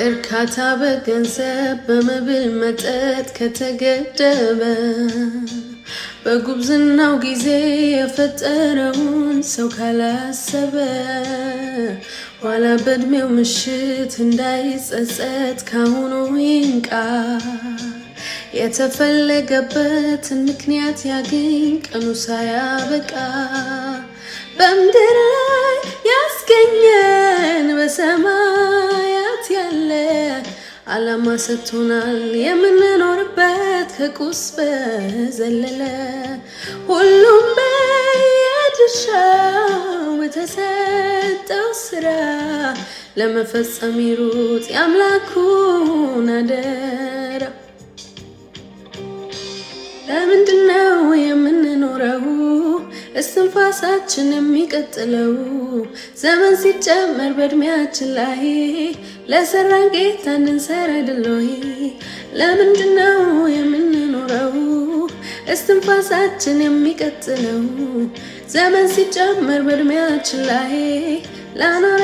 እርካታ በገንዘብ በመብል መጠጥ ከተገደበ በጉብዝናው ጊዜ የፈጠረውን ሰው ካላሰበ ኋላ በእድሜው ምሽት እንዳይጸጸት ካሁኑ ይንቃ። የተፈለገበትን ምክንያት ያግኝ ቀኑ ሳያበቃ። በምድር ላይ ያስገኘን በሰማያት ያለ ዓላማ ሰጥቶናል የምንኖርበት ከቁስ በዘለለ። ሁሉም በየድርሻው በተሰጠው ስራ ለመፈጸም ይሩጥ የአምላኩን አደራ። ለምንድነው የምንኖረው እስትንፋሳችን የሚቀጥለው? ዘመን ሲጨመር በእድሜያችን ላይ ለሰራን ጌታ እንድንሰራ አይደል ወይ? ለምንድነው የምንኖረው እስትንፋሳችን የሚቀጥለው? ዘመን ሲጨመር በእድሜያችን ላይ ለኖረ